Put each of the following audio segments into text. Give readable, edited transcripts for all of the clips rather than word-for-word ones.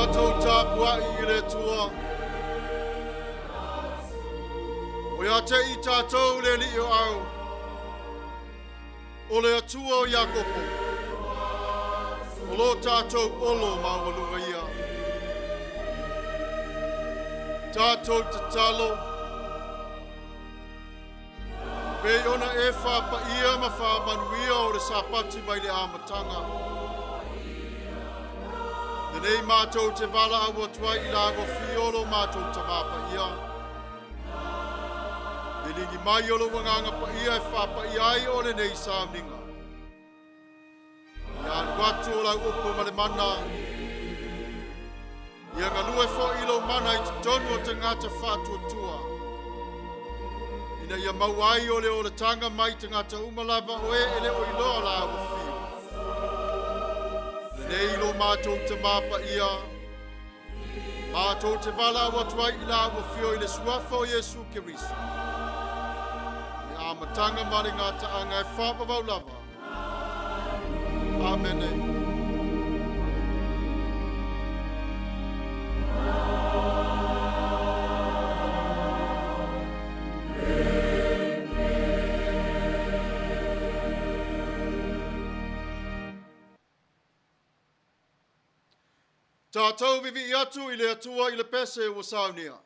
Tatou Tapua'i I le tua. O ia te I tatou le li o au. O le atua o Iakopo. O lo tatou olo maungalunga ia. Tatou te talo. Pei ona e whapaia ma Manuia o le sapati mai le amatanga. Nei mātou te wala awa tuai I lago fiolo mātou te mapaia. Nei lingi mai olo wanganga paia e whapaia ai o le nei Sauniga. Ia watu o lau upo ma le mana. Ia ngalue fo ilo mana I te tonu o te ngata whatua tua. Ina ia mau ai o le tanga mai te ngata umalava o e le o iloa lago fio. Nei lo mātou te mapaia. Mātou te wala awa tuai I lago fio I le suafa o Yesu Kirisu. I amatanga mari ngā taanga e whapawau lava. Amene. Tatou vivi atu I le atua I le pese o Saunia.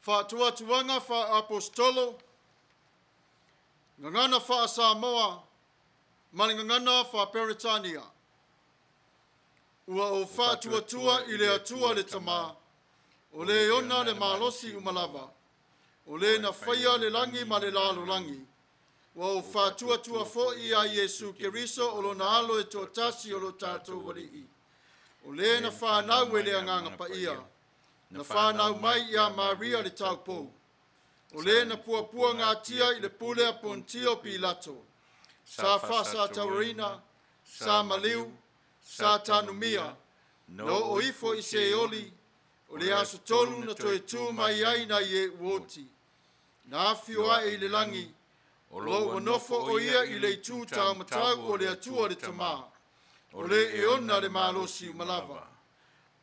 Whaatuatuanga wha apostolo, ngangana wha Samoa, malingangana wha Peritania. Ua o whaatuatua I le atua le tama, o le ona le malosi umalava, o le na whaia le langi ma le lalo langi. Ua o whaatuatua fo'i a Yesu Keriso o lo na alo e tō tasi o lo Tatou walii. O le na whanau e le anganga Paia, na whanau mai ia Maria le taupou. O le na puapua ngā tia I le pule a Pontio Pilato. Sa whasa taurina, sa maliu, sa tanumia, no o ifo I se oli, o le aso tolu na toe tū mai ai na I e uoti. Na awhioa I le langi, o lo onofo o ia I le tū tau matau o le atua le tamā. O le e ona le malosi umalava.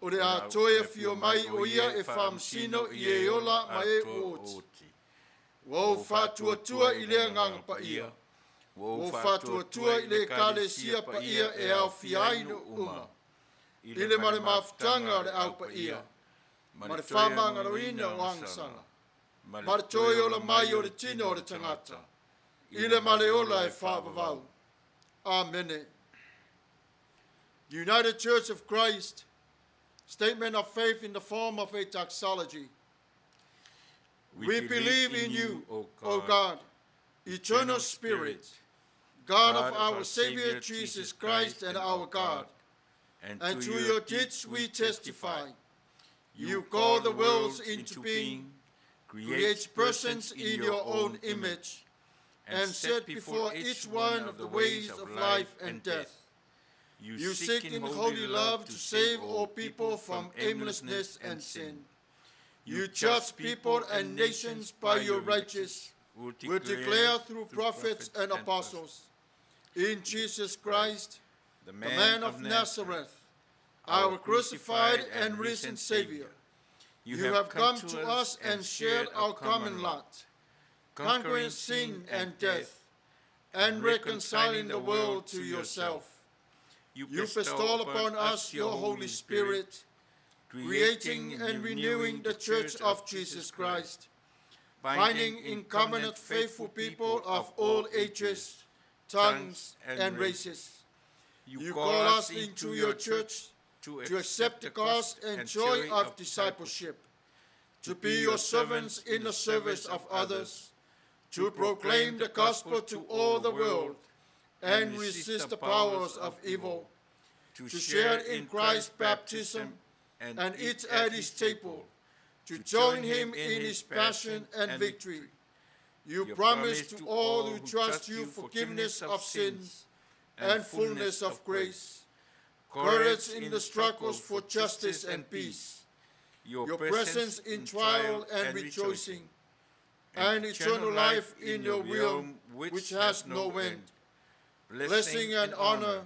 O le a toe fio mai o ia e whamsino I e ola ma e uoti. Wau whatuatua I le nganga Paia. Wau whatuatua I le kalesia Paia e au fiaino uma. I le mare mafutanga le au Paia. Ma le whamanga roina o angsanga. Ma le toi ola mai o le tino o le tangata. I le mare ola e whavavau. Amene. United Church of Christ, statement of faith in the form of a doxology. We believe in you, O God, eternal Spirit, God of our Savior Jesus Christ and our God, and to your deeds we testify. You call the worlds into being, create persons in your own image, and set before each one of the ways of life and death. You seek in holy love to save all people from aimlessness and sin. You judge people and nations by your righteous, will declare through prophets and apostles. In Jesus Christ, the man of Nazareth, our crucified and risen Savior, you have come to us and shared our common lot, conquering sin and death, and reconciling the world to yourself. You bestow upon us your Holy Spirit, creating and renewing the Church of Jesus Christ, binding in covenant faithful people of all ages, tongues, and races. You call us into your church to accept the cost and joy of discipleship, to be your servants in the service of others, to proclaim the gospel to all the world, and resist the powers of evil, to share in Christ's baptism and eat at his table, to join him in his passion and victory. You promise to all who trust you forgiveness of sins and fullness of grace, courage in the struggles for justice and peace, your presence in trial and rejoicing, and eternal life in your realm which has no end. Blessing and honor,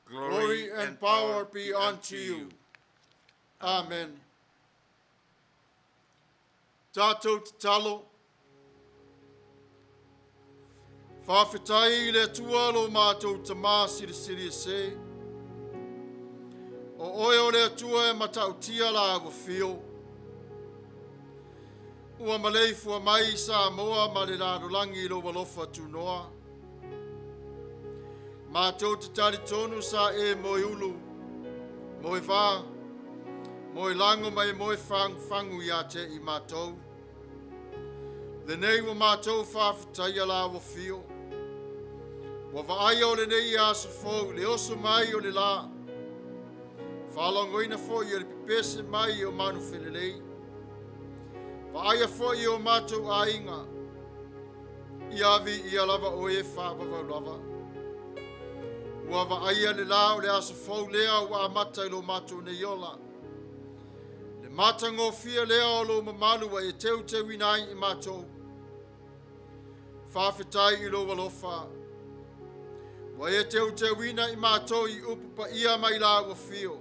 glory and power be unto you. Amen. Tatou talo, whawhetai le atua lo mātou tamā siri se. O oe o le atua e matautia la awawhio. Ua malei fua mai Samoa ma le rarolangi lo walofa tunoa. Mātou te tari tonu sa e moe ulu, moe wā, moe lango mai moe whangu ia te I mātou. Le nei wa mātou whawhetai ala wa whio. Wa vaai o le nei aso fōu, le oso mai o le la. Whalongoina fōi o le pipese mai o manu whelelei. Vaai a fōi o mātou a inga. Iavi I alava o e whawawau lava. Ua vaai a le la o le aso fōu lea o a mata I lo mātou ne yola. Le mata ngō fia lea o lo mamalu wa e teu inai I mātou. Whawhetai I lo walofa. Wa e teu ina I mātou I upu pa ia mai la wa fio.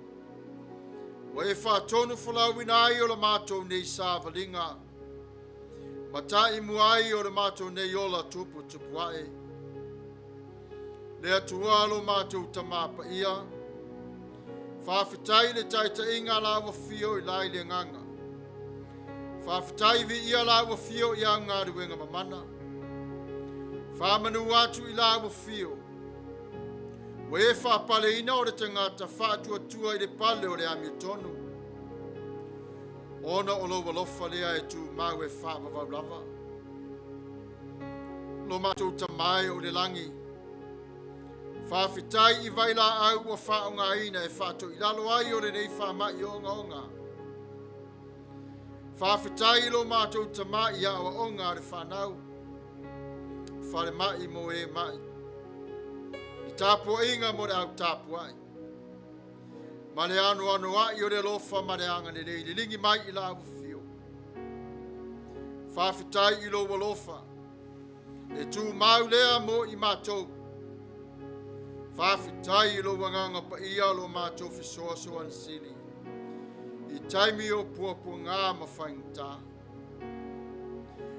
Wa e whatonu whalau inai o la mātou nei sāwalinga. Matai muai o la mātou nei ola tupu Tapua'i. Le atua lo mātou tamā pa ia. Whawhetai le taita inga la wa fio I lai le nganga. Whawhitai vi ia la ua fio ia ngā ruenga mamana. Whamanu atu i la ua fio. Wa e whapale ina o re tangata whaatua tua i le pale o le ami tonu. Ona o lo walofa lea e tu mau e whaavavau lava. Lo matou tamai o le langi. Whawhitai I vai la au o whaonga ina e whaato I lalo ai o le nei whamai o onga. Whawhitai lo matou tamai ia o onga re whanau. Whare mai mo e mai. I Tapua'i mo le au Tapua'i. Ma le anu ai o le lofa ma le anga nei le lingi mai I la au fio. Whawhitai I lo walofa. E tu mau lea mo I matou. Whawhitai I lo wanganga pa ia lo matou fisoa so ansili. I taimi o puapua ngā mawhaingta.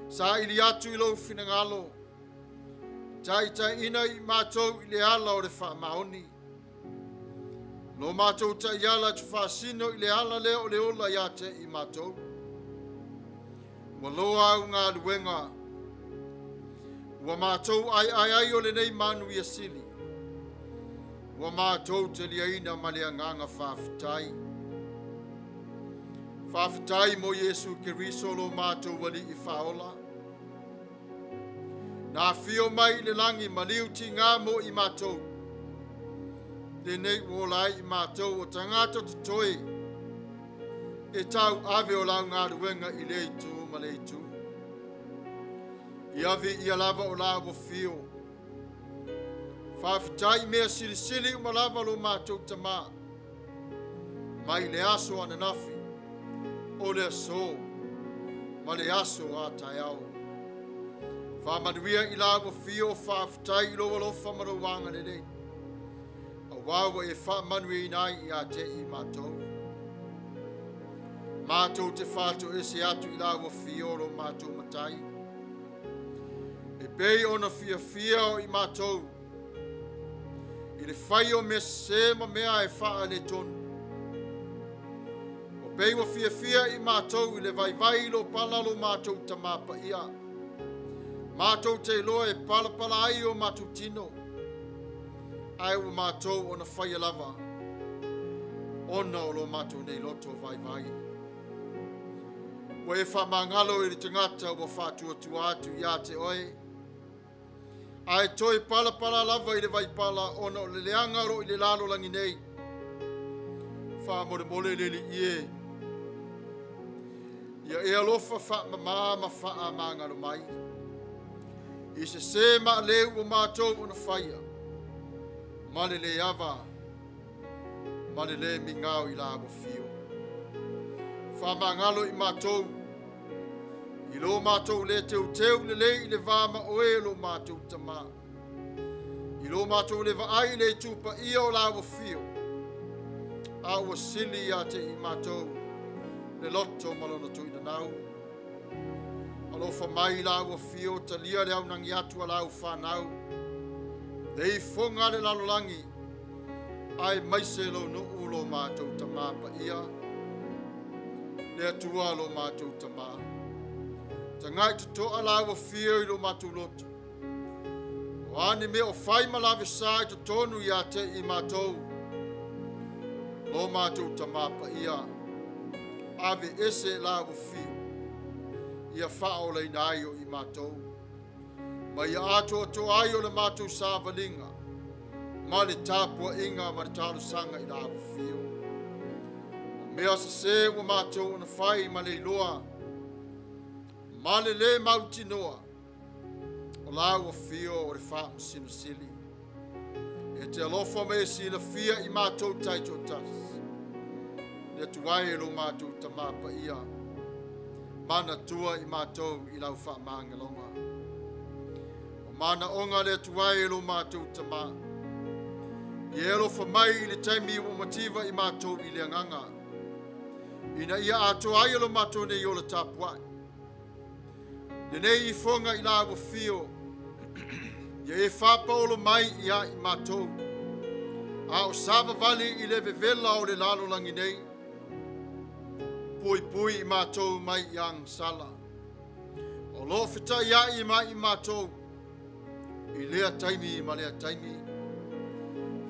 Sa ili atu I lo finangalo. Tai ina I matou I le ala o le whaamaoni. Lo matou ta iala tu whaasino I le ala leo o le ola ia te I matou. Wa loa au ngā luenga. Wa matou ai o le nei Manuia sili. Wa matou te liaina ma le anganga whawhitai. Whawhitai mo Yesu Keriso lo matou wali I whaola. Nā whio mai le langi ma liuti ngā mo I matou. Le nei wolai I matou o tangata tutoi. E tau ave o lau ngā ruenga I le itu ma le itu. I avi I alava o lau o whio. Whawhitai mea sili o malava lo matou tama. Mai le aso ananafi. O le aso. Ma le aso a tai au. Whamanuia I lau o whio whawhitai I lo walofa marawanga le nei. Wawa e whamanui nai I a te I matou. Matou te whātou e se atu I lau o whioro matou matai. E pei ona fia o I matou. I le whai o me sema mea e wha le tonu. O pei o fia I matou I le vai lo pala lo matou tamapa ia. Matou te loa e pala ai o matou tino. Ai o matou ona whaia lava. Ona o lo matou nei loto vai. O e whamangalo I le tangata o whātua atu ia te oe. Ai toi pala lava I le vai pala ona o le leanga ro I le lalo langi nei. Whamore le li ie. Ia e alofa whamama whaamangalo mai. I se ma leu o matou ona whaia. Male le ava, male le mingau I la abo fio. Whamangalo I matou. I lo matou le teu le I le vama oe lo matou tama. I lo matou le vaai le tupa ia o la abo fio. A ua sili a te I matou. Le loto malona tu ina nau. Alofa mai la abo fio talia le au nangi atu a la au whanau. Le Ifoga le lalolangi. Ai maise lo no ulo matou tama pa ia. Le atua lo matou tama. Tangai tutoa la ua fio I lo matou lotu. O ane me o whai malave sai to tonu ia te I matou. Lo matou tama pa ia. Ave ese la ua fio. Ia whao le nai o I matou. Ma ia ato ai o le matou sāwalinga. Ma le Tapua'i ma le talo sanga I la ua fio. O mea se o matou ona whai ma le iloa. Ma le mauti noa. O la ua fio o le wha masino sili. E te alofa me sila fia I matou taito tas. Le tuai lo matou tamapa ia. Manatua I matou I lau wha mangalonga. Mana onga le tuai lo matou tama. I elo whamai le taimi o mativa I matou I le anganga. Ina ia ato ai lo matou nei o le Tapua'i. Le nei Ifoga I la ua fio. Ia e whapaulo mai ia I matou. A o Sabbath I le vevela o le lalo langi nei. pui pui mātou mai yang sala. O lo whita ia i mai mātou. I lea taimi ma lea taimi.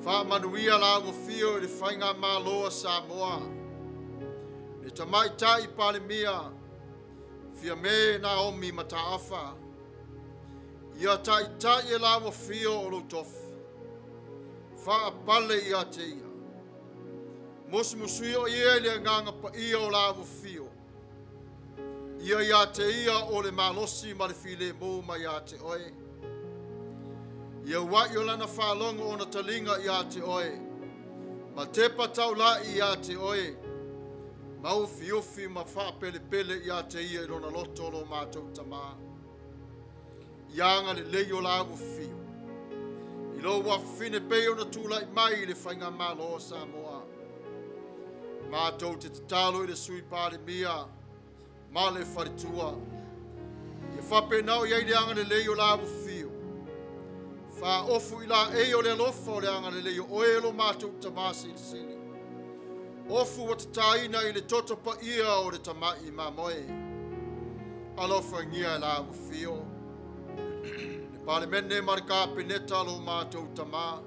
Wha Manuia la mo fio le whainga māloa Samoa. Le tamai tai Palemia. Fia me Naomi Mataafa. Ia tai tai la mo fio o lo tofi. Wha apale ia te ia. Musmusui o ia le nganga pa ia o la mo fio. Ia te ia o le malosi ma le file mo ma ia te oe. Ia wa yo lana whalongo o na talinga ia te oe. Ma te patau la ia te oe. Mau fiofi ma wha pele pele ia te ia i lona loto lo mātou tamā. Ianga le leio la mo fio. I lo wa fine peo na tūlai mai le whainga malo Samoa. Mātou te talo i le sui Palemia. Ma le wharitua. Ia whape nao iei le anga le leio la mo fio. Wha ofu i la e o le alofa o le anga le leio oe lo mātou tamasi i sili. Ofu wa te taina i le toto pa ia o le tamai ma moe. Alofa ngia la mo fio. Le palemene marika peneta lo mātou tama.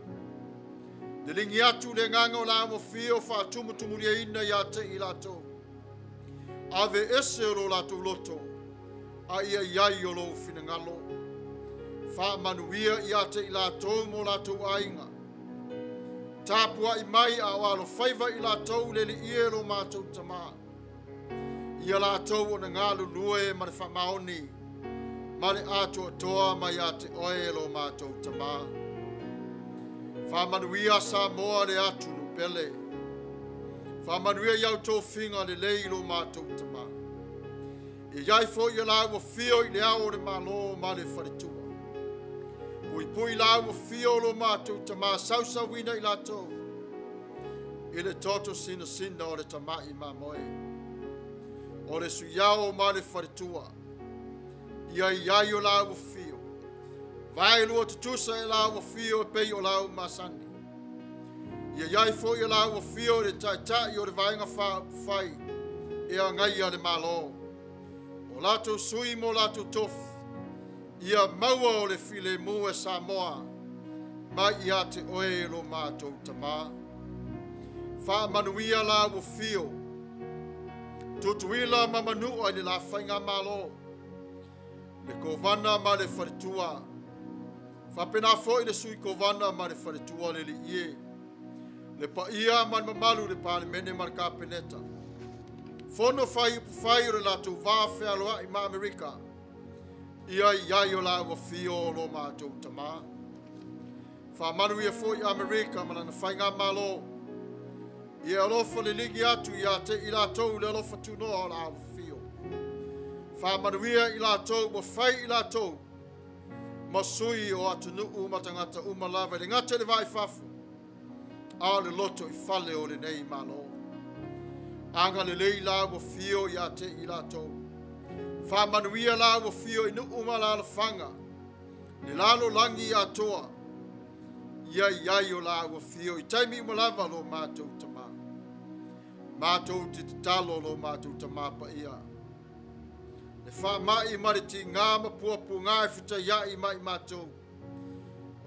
Le lingi atu le nganga o la mo fio wha tumutumu lia ina ia te i lato. Ave ese o lo lato loto. A ia iai o lo finangalo. Wha Manuia ia te i lato mo lato ainga. Tapua'i mai a walo whaiva i lato le li ie lo mātou tama. Ia lato o na ngālu lue ma le whamaoni. Ma le atua toa mai a te oe lo mātou tama. Wha Manuia Samoa le atu no pele. Wha Manuia iau tō whinga le lei lo mātou tama. E iai fo i la ua fio i le ao le malo ma le wharitua. Pui pui la ua fio lo mātou tama sausa wina i lato. I le toto sina sina o le tamai ma moe. O le suyao ma le wharitua. Ia iai o la ua fio. Vai lua tutusa e la ua fio e pei o la ua masani. Ia iai fo i la ua fio le taitai o le vaenga whai. E a ngai a le malo. O lato sui mo lato tofu. Ia maua o le file mu e Samoa. Mai ia te oe lo mātou tamā. Wha Manuia la ua fio. Tutuila ma manua i le la whainga malo. Le kovana ma le wharitua. Whapena fo i le sui kovana ma le wharitua le li ie. Le paia ma mamalu le palemene marika peneta. Fono whai upu whai o le latu wāwhea loa i ma Amerika. Ia iai o la ua fio lo mātou tamā. Wha Manuia fo i Amerika ma na whainga malo. Ia alofa le ligi atu ia te i latou le alofa tunoa o la ua fio. Wha Manuia i latou mo whai i latou. Masui o atu nuu matangata umalawa le ngate le vai fafu. A le loto i fale o le nei malo. Anga le lei la ua fio ia te i latou. Wha Manuia la ua fio i nuu malala whanga. Le lalo langi i Atua. Ia iai o la ua fio i taimi umalawa lo mātou tamā. Mātou te talo lo mātou tamā pa ia. Le wha mai mariti ngā mapuapu ngā e whita iai mai mātou.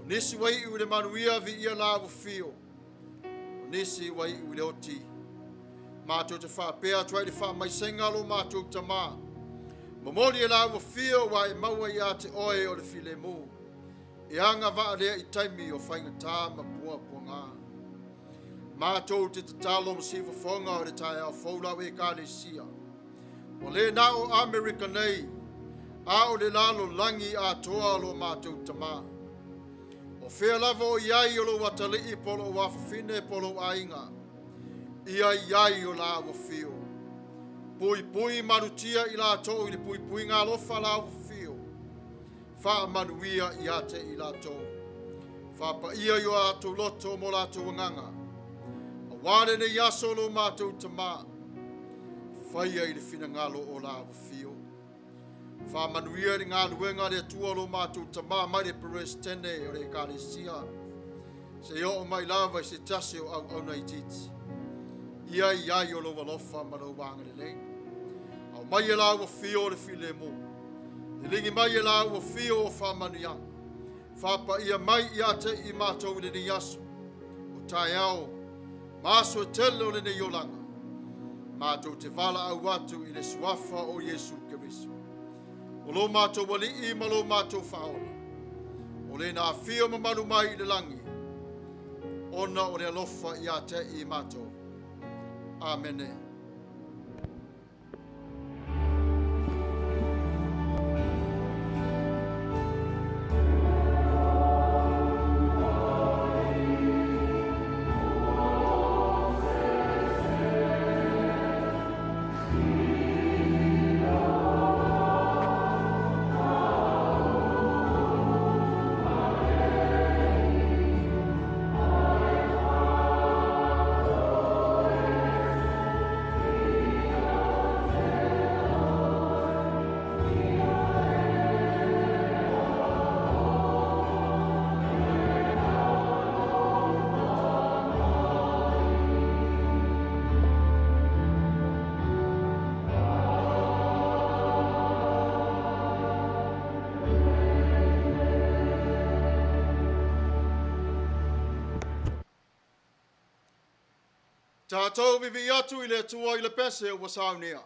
O nisi wai i ule Manuia vi ia la ua fio. O nisi wai i ule oti. Mātou te wha pēa tuai le wha mai senga lo mātou tamā. Mamoli e la ua fio wa e maua i a te oe o le file mu. E anga vaa lea i taimi o whainga tā mapuapu ngā. Mātou te talo masifa whonga o le tae au whaulau e kāne sia. O le nā o Amerika nei, a o le lalo langi a toa lo mātou tamā. O whea lava o iai o lo watalii polo o wafafine polo ainga. Ia iai o la ua fio. Pui pui marutia i la tō i le pui pui ngā lofa la ua fio. Wha Manuia i ate i la tō. Wha pa ia i o atu loto mo la tō nganga. A wāne ne yaso lo mātou tamā. Whaia i le whina ngalo o la ua fio. Wha Manuia i ngā luenga le atua lo mātou tamā mai le peres tene o le kāre sia. Se o mai lava i se tase o au au nei titi. Ia iai o lo walofa ma lo wanga le lei. mai e la ua fio le file mo. Te lingi mai e la ua fio o whamania. Whapa ia mai ia te I mātou le ni aso. O tai ao, māso e tele o le ne iolanga. Mātou te wala au atu I le suafa o Yesu Kirisu. O lo mātou wali I ma lo mātou whaola. O le na fio mamanu mai I le langi. Ona o le alofa ia te I mātou. Amene. Tatou vivi atu I le atua I le pese o Sauniga.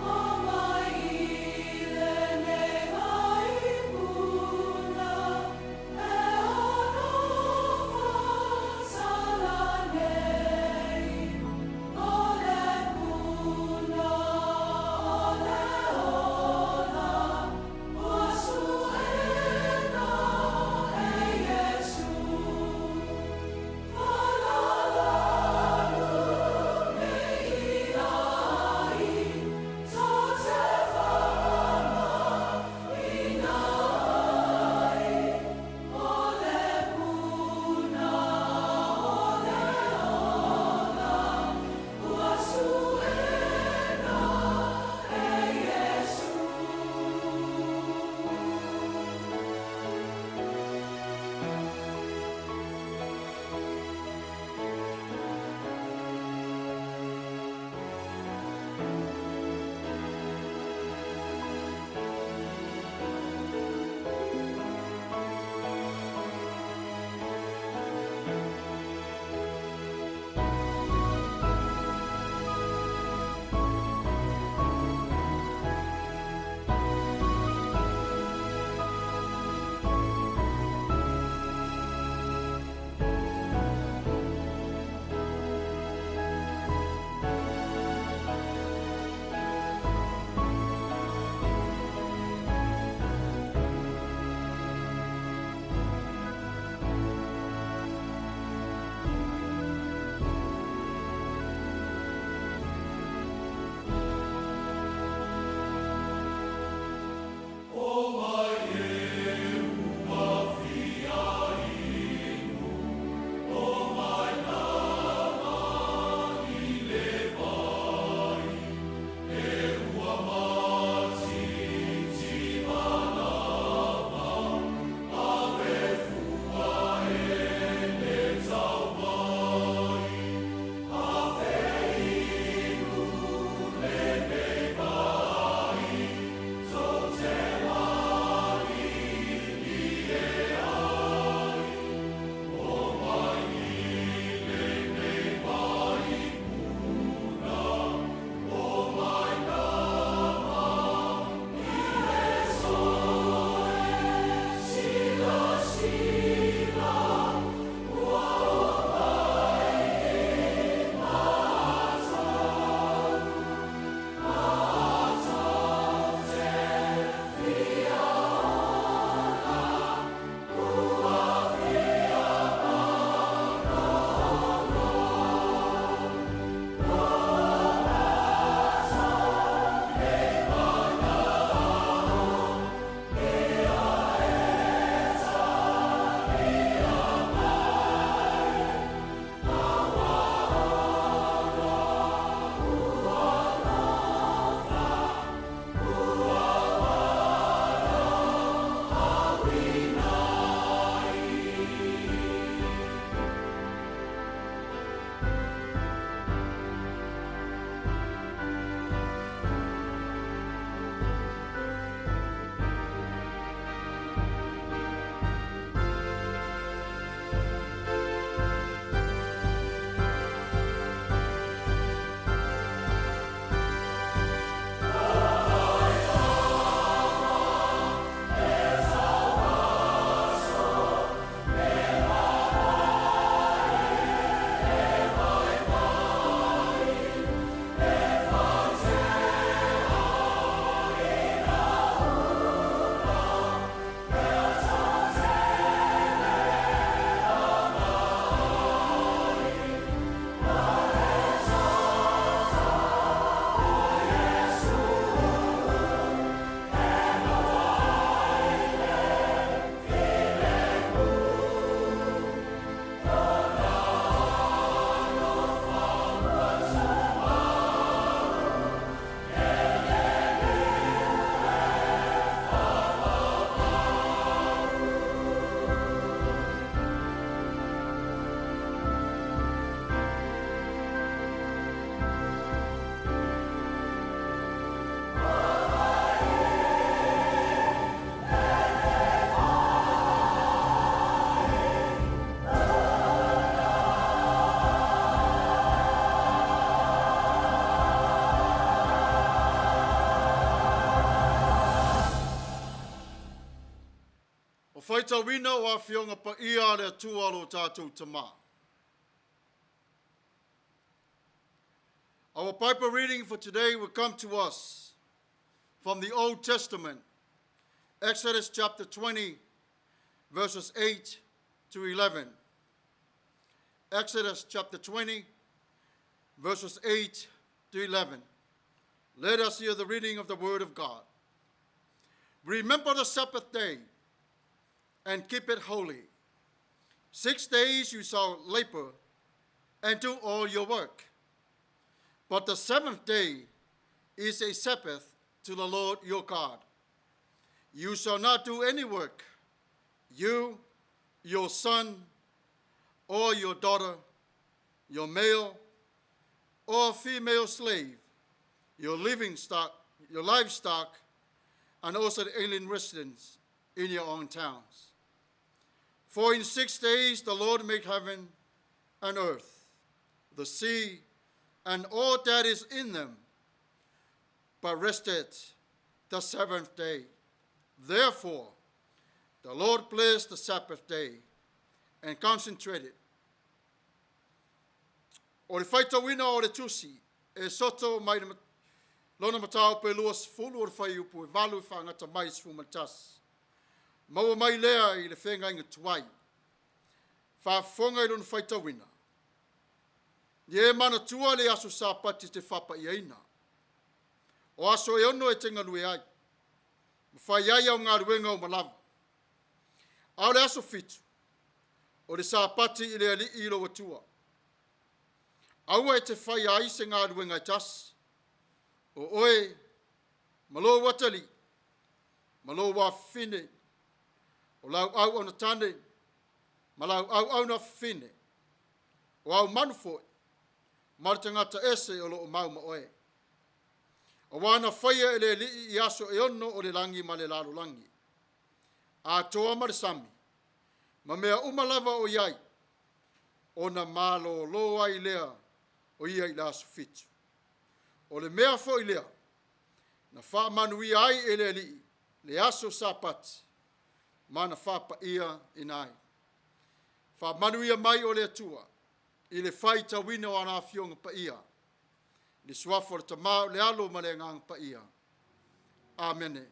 Omai le nei ai puna, e ono whaita wina o a fionga Paia le atua lo Tatou tama. Our Bible reading for today will come to us from the Old Testament, Exodus chapter 20, verses 8 to 11. Exodus chapter 20, verses 8 to 11. Let us hear the reading of the Word of God. Remember the Sabbath day and keep it holy. 6 days you shall labor and do all your work. But the seventh day is a Sabbath to the Lord your God. You shall not do any work, you, your son, or your daughter, your male or female slave, your livestock, and also the alien residents in your own towns. For in 6 days the Lord made heaven and earth, the sea, and all that is in them, but rested the seventh day. Therefore, the Lord blessed the Sabbath day and consecrated. O le whaita wina o le Tusi, Esoto mai lona matao pe luas fulu o le whai upu e walu i whangata mai sfumatas. Maua mai lea i le whenga inga tuai. Whafonga i lona whaita wina. Ye Manatua le aso sapati te whapaia ina. O aso e ono e tenga lue ai. Mwhai ai au ngā ruenga o malawa. Au le aso fitu. O le sapati i le ali i lo watua. Aua e te whai ai se ngā ruenga i tas. O oe, malo watali, malo wa fine. O lau au ana tane, malau au na fine. O au manufoi. Martangata ese o lo mau ma oe. O wana whaia e le li i aso e ono o le langi ma le lalo langi. A toa marisami. Ma mea umalawa o iai. O na malo loa i lea o ia i laso fitu. O le mea fo i lea. Na wha Manuia ai e le li. Le aso sapati. Ma na wha Paia inai. Wha Manuia mai o le atua. I le whaita wina o ana fionga Paia. Le suafo le tamau le alo ma le ngang Paia. Amene.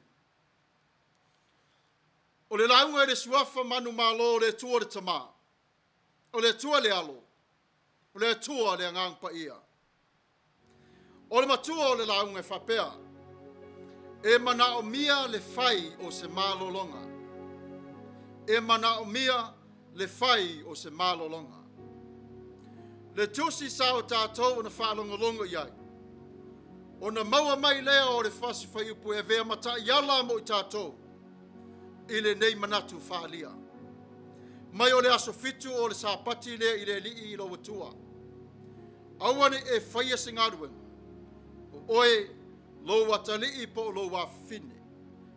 O le launga le suafa manu malo le tua le tamau. O le tua le alo. O le tua le ngang Paia. O le matua o le launga e whapea. E Manaomia le whai o se malolonga. E Manaomia le whai o se malolonga. Le Tusi sa o Tatou o na whalongolongo iai. O na maua mai lea o le whasi whaiupu e vea mata iala mo i Tatou. I le nei Manatu whaalia. Mai o le aso fitu o le sapati lea i le lii i lo watua. Awane e whaia se ngaruenga. O oe lo watali i po lo wa fine.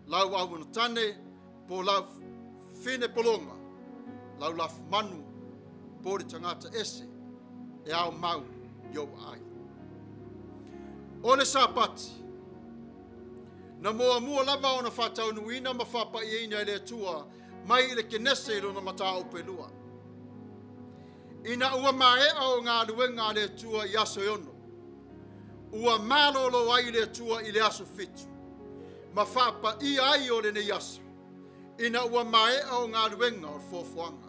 Lau au na tane po lau fine polonga. Lau laf manu po le tangata ese. E au mau yo ai. O le sapati. Na mua lava o na whatau nuina ma whapai ina le tua mai le kenese ilo na matao pelua. Ina ua mae au ngā luenga le tua i aso ono. Ua malolo ai le tua i le aso fitu. Ma whapai ai o le ne aso. Ina ua mae au ngā luenga o fofuanga.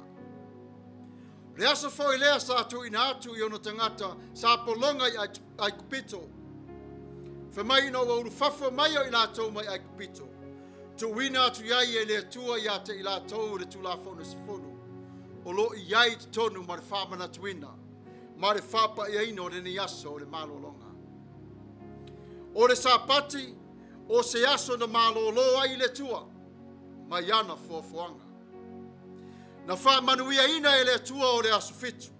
Le aso foi lea sa tu ina atu i ono tangata sa polonga i ai kupito. Whamai no wa urufafo mai o i la tau mai ai kupito. Tu wina atu iai e le tua i ate i la tau le tu la fona se fonu. O lo i iai te tonu ma le whamana tuina. Ma le whapa i aino le ni aso o le malolonga. O le sapati o se aso na malolo ai le tua. Mai ana fofuanga. Na wha Manuia ina e le tua o le aso fitu.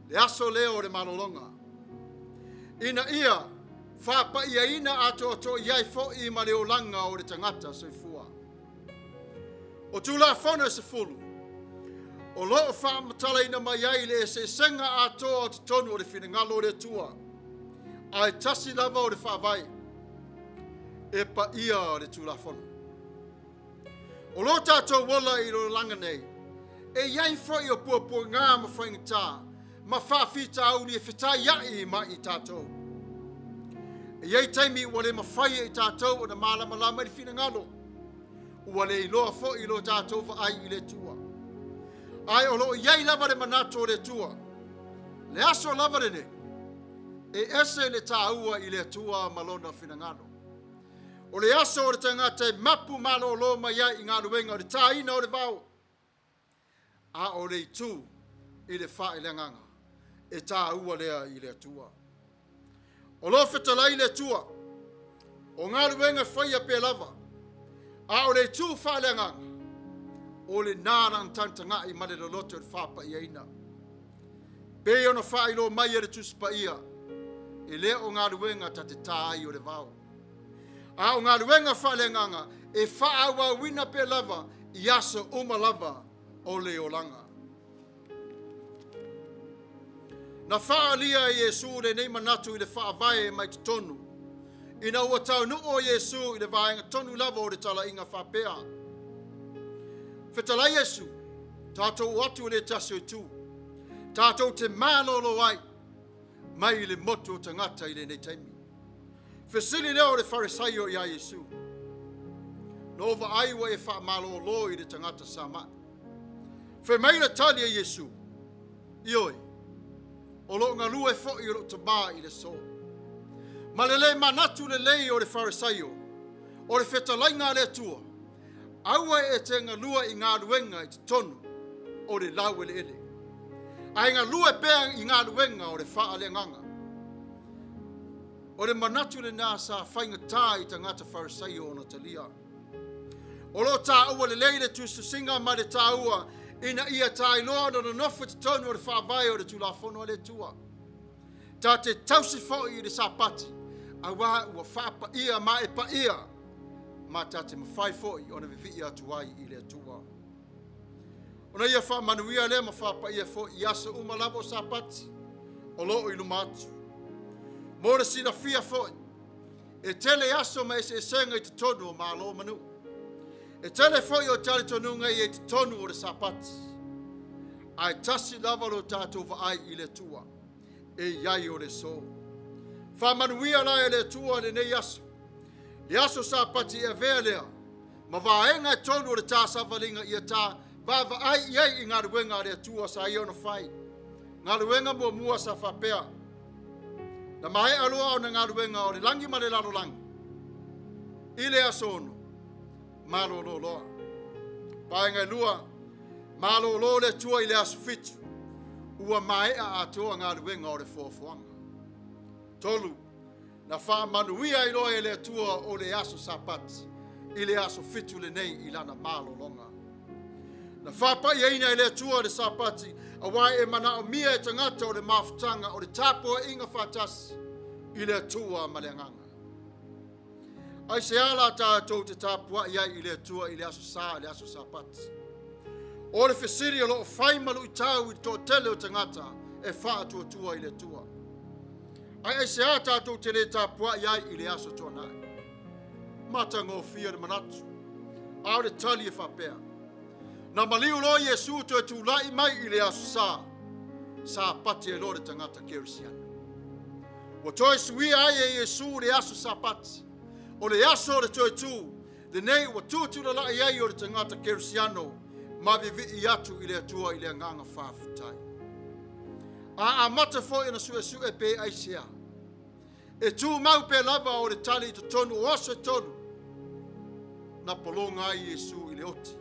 Le aso leo o le malolonga. Ina ia, whapa ia ina ato ato iai fo i ma le olanga o le tangata soifua. O tula whana se fulu. O loo wha matala ina mai ai le se senga ato o te tonu o le whinangalo o le tua. Ai tasi lava o le whaavai. E pa ia o le tula whana. O lo tātou wala I lo langa nei. E iai fo I o pua ngā ma whaingata. Ma whawhita au ni e whitai iai ma I tātou. E iai taimi wale ma whaia I tātou o na malama lama I whina ngalo. Wale I loa fo I lo tātou wa ai I le tua. Ai o lo iai lava le Manatu o le tua. Le aso lava le ne. E ese le tāua I le tua malona whina ngalo. O le aso o le tangata e mapu malolo Maia I ngā ruenga o le tāina o le vau. A o le tu I le whae le nganga. E tā ua lea I le tua. O lo whetalai le tua. O ngā ruenga whaia pe lava. A o le tu whae le nganga. O le nārang tantanga I male loto le whapa I aina. Pe ona whae lo Maia le Tusi Paia. E le o ngā ruenga ta te tā I o le vau. A o ngā ruenga whae le nganga. E wha awa wina pe lava. I asa uma lava. O le olanga. Na whaalia I Yesu le nei manatu I le whaavae mai te tonu. Ina ua tau nu o Yesu I le vaenga tonu lava o le tala inga whapea. Whetala Yesu, tātou atu le tasi o tu. Tātou te mālolo ai, mai I le motu o tangata I le nei taimi. Whesili leo le wharisaio I a Yesu. Nova aiwa e wha mālolo I le tangata sama. Whemaila tali a Yesu. Ioi. O lo ngā lua e fo I lo tabā I le so. Ma le le manatu le lei o le wharisaio. O le whetalai ngā le tua. Aua e te ngā lua I ngā ruenga I te tonu. O le lau ele ele. Ai ngā lua e pēa I ngā ruenga o le wha le nganga. O le manatu le nā sa whainga tā I tangata wharisaio o na talia. O lo tā ua le lei le tusu singa ma le tā ua. Ina ia tai loa no nofu te tonu o le whaavai o le tulafono le tua. Tā te tausi fōi I le sapati. A wā ua whaapa ia ma e pa ia. Ma tā te mawhai fōi o na vivi Atuai I le tua. Ona ia wha Manuia le ma whaapa ia fōi I asa umalava o sapati. O loo I lumatu. Mōra sina fia fōi. E tele aso ma ese esenga I te tonu o malo manu. E tele foi o tali tonunga I te tonu o le sapati. Ai tasi lava lo tātou wa ai I le tua. E iai o le so. Wha manuia la e le tua le nei aso. Le aso sapati e vea lea. Ma vaenga e tonu o le tā savalinga I tā. Vava ai iai I ngā ruenga le tua sa I ona whai. Ngā ruenga mua sa whapea. Na mai aloa o na ngā ruenga o le langi ma le lalo langi. I le aso ono. Malologa. Paenga lua. Malolo le tua I le aso fitu. Ua mai a atoa ngā ruenga o le fofoanga. Tolu. Na wha manuia I loa e le tua o le aso sapati. I le aso fitu le nei I lana malolonga. Na wha paia ina I le tua le sapati. A wai e Manaomia e tangata o le mafutanga o le Tapua'i inga whatasi. I le tua maleanganga. Ai se ala tātou te Tapua'i ai I le tua I le aso sā, le aso sapati. O le whesiri o loo whaimalu I tau I tō tele o tangata e wha atua tua I le tua. Ai se ala tātou te le Tapua'i ai I le aso tōnai. Mata ngō fia le manatu. Au le tali e whapea. Na maliu lo Yesu to e tūlai mai I le aso sā. Sā pati e lo le tangata kerisiana. Wa toi suia ai e Yesu le aso sapati. O le aso le toi tū, le nei wa tūtu la lai ai o le tangata kerisiano, ma vivi I atu I le atua I le nganga whawhitai. A Matafeo ina su e pe aisea. E tū mau pe lava o le tali I te tonu o aso e tonu. Na polonga ai Yesu I le oti.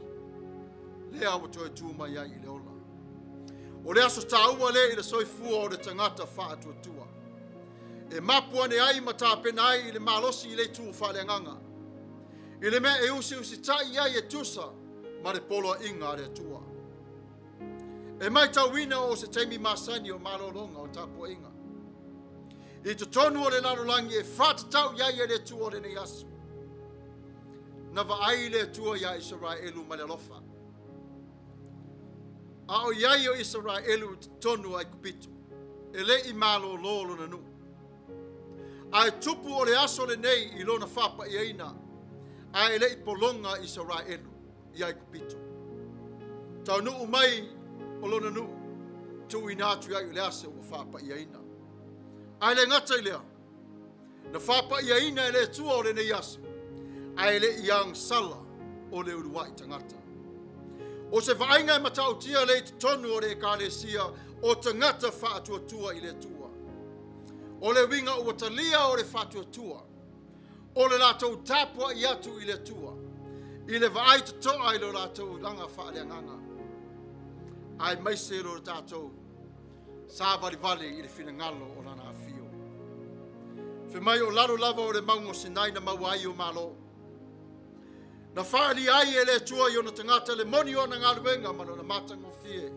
Le awa toi tū mai ai I le ola. O le aso tāua le I le soifua o le tangata wha atua tua. E mapua ne ai matapena ai I le malosi I le tū whaleanganga. I le mea e usi tai ai e tusa, ma le polo inga le tua. E mai tauina o se teimi masani o Malologa o Tapua'i. I te tonu o le larolangi e whatatau iai e le tua o le nei asu. Na wa ai le tua ia Israelu ma le lofa. A o iai o Israelu te tonu ai kupitu. E le I Malolo na nu. Ai tupu o le aso le nei I lona whapa I aina. Ai le I polonga Israelu. ia kupito. Tau nu mai o lona nu tu ina tu ia le ase o fapa ia ina. Ai le ngata ilea. Na fapa ia ina le tua o le nei asu. Ai le iang sala o le uruwai tangata. O se vainga e matautia le tonu o le ekalesia o tangata whaatuatua i le tua. O le winga o watalia o le whaatuatua. O le lātou Tapua'i atu i le tua. I le vaai toa i lo lātou langa whaaleanganga. Ai maise lo le tātou sa vali i le whinangalo o lana awhio. Fe mai o laro lava o le maungo sinai na mauai o malo. Na whaali ai e le tua i ona tangata le moni o na ngaluenga mano na matango fie.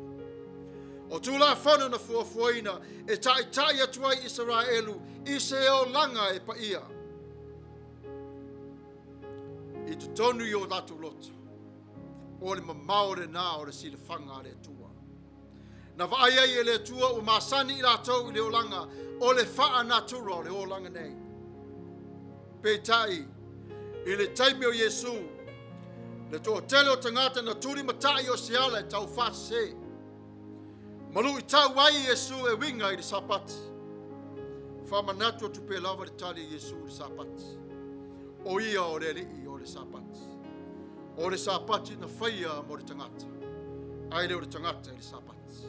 O tūla whana na fuafuaina e tai atuai Israelu i se o langa e Paia. I tu tonu i o Latu Lotu. O le mamaore nā o le silafanga le tua. Na vaai e le tua o masani i lātou i le olanga o le wha natura o le olanga nei. Peitai i le taimi o Yesu le toa tele o tangata na turi matai o siala e tau whase. Malu i tau wai Yesu e winga i le sapati. Wha Manatu o tupe lava le tali Yesu le sapati. O ia o le lii o le sapati. O le sapati na whaia mo le tangata. Ai leo le tangata i le sapati.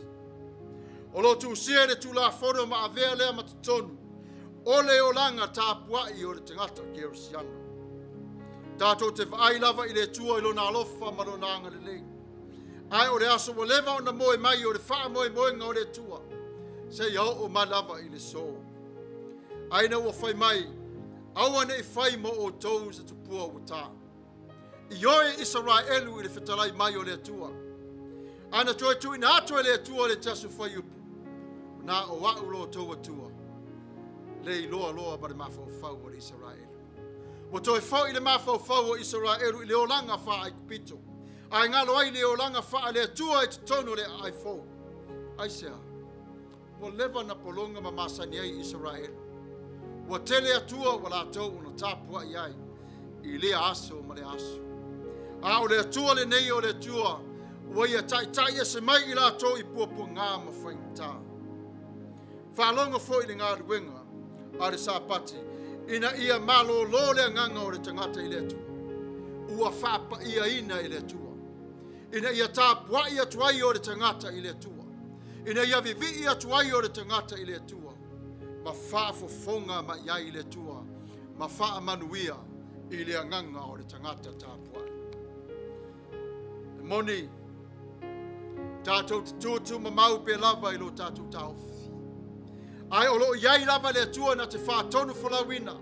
O lo Tusi le tula fono ma avea lea matutonu. O le olanga Tapua'i o le tangata Kerisiano. Tatou te whaai lava i le tua i lo na alofa manonanga le lei. Ai o le aso o lewa o na moe mai o le wha moe moenga o le tua. Se iau o ma lava i le so. Ai na ua whai mai. Aua ne i whai mo o tou se tupua o ta. I oe Israelu i le whetalai mai o le tua. Ana toi tu ina ato le tua le tasu whai upu. Na o wau lo tou atua. Le i loa ba le mafau fau o le Israelu. Mo toi fau i le mafau fau o Israelu i le olanga wha ai kupito. Ai ngalo ai le olanga wha le tua i tutono le iPhone. Ai sea. Mo leva na polonga ma masani ai Israelu. Wa tele atua wa la tau una Tapua'i ai. I le aso ma le aso. A o le atua le nei o le tua. Wa ia tai e se mai i la tau i puapu ngā ma whaingta. Whalonga fo i le ngā ruenga. A le sapati. Ina ia malo lo le nganga o le tangata i le tua. Ua whapa ia ina i le tua. Ina ia Tapua'i atuai o le tangata i le tua. Ina ia vivi atuai o le tangata i le tua. Ma whaafofonga ma iai i le tua. Ma wha Manuia i le nganga o le tangata Tapua'i. Moni, tātou te tūtu ma mau pe lava i lo tātou tauwhi. Ai o lo iai lava le tua na te wha tonu whalawina.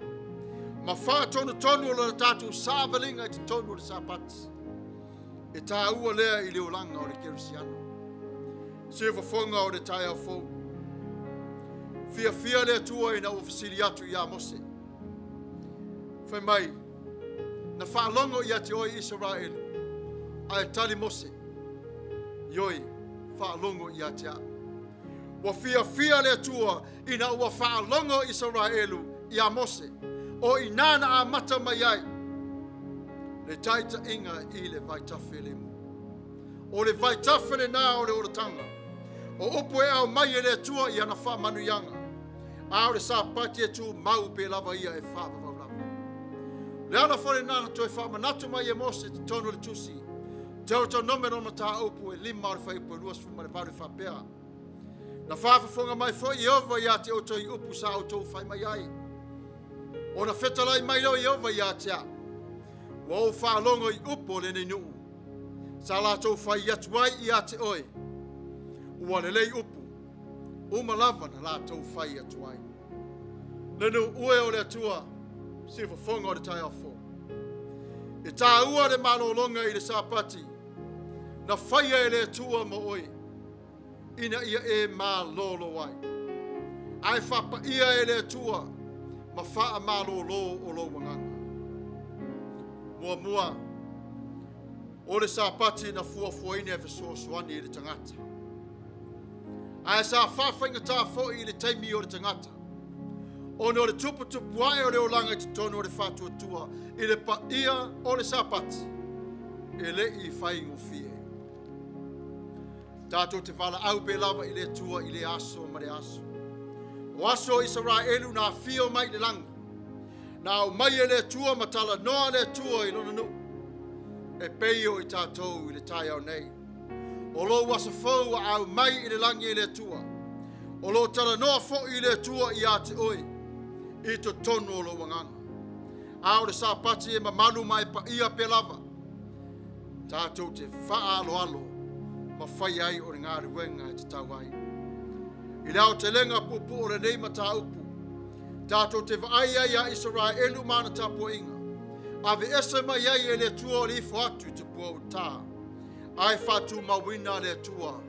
Ma wha tonu o le tātou sāvalinga i te tonu o le sāpati. E tā ua lea i le olanga o le Kerisiano. Se whafonga o le tai au fau. Fia le tua i na ufasili atu i a mose. Whai mai, na whaalongo i ate oi Israel. Ai tali mose. Ioi, whaalongo i ate a. Wa fia le tua i na ua whaalongo Israelu i a mose. O i nana a mata mai ai. Le taita inga i le vaitawhele mu. O le vaitawhele nā o le oratanga. O upu e au mai e le tua i ana wha manuyanga. A o le sāpati e tu mau pe lava ia e wha lava. Le ana whare nāna toi wha manatu mai e mose te tono le tusi. Te auto nomero na tā upu e lima o le wha ipu e ruas fuma le varu wha pēa. Na whaafafonga mai fo i ova ia te auto i upu sa auto whai mai ai. O na whetalai mai lo i ova ia te a. Wa o whaalongo i upo le nei nuu. Sa la tau whai atuai i a te oi. Ua le lei upu. Uma lava na la tau whai atuai. Nenu ue o le atua. Si whafonga o le tai afo. E tā ua le malologa i le sāpati. Na whaia e le atua mo oi. Ina ia e malolo ai. Ai whapa ia e le atua. Ma wha malolo o lo wanganga. Mua. O le sāpati na fuafuaini e fesoasoani i le tangata. Ai sa whawhainga tā fo i le taimi o le tangata. O no le tupuai o le olanga i te tono o le whātua tua. I le paia o le sāpati. e le I whai ngufie. Tatou te wala au pe lava I le tua I le aso ma le aso. O aso Israelu na fio mai le langi. Na o mai e le tua matala noa le tua I lona nu. E peio I tatou I le tai au nei. O lo wasa fau au mai I le langi I le tua. O lo tala noa fo I le tua I ate oi. I to tonu o lo wanganga. Au le sapati e mamalu mai Paia pe lava. Tatou te wha alo alo. Ma whai ai o ngā ruenga te tauai. I rao te lenga pupu o le nei mata upu. Tatou te vai ai a Israelu mana Tapua'i. Ave ese mai ai e le tua o le ifo atu te pua uta. Ai whatu mawina le tua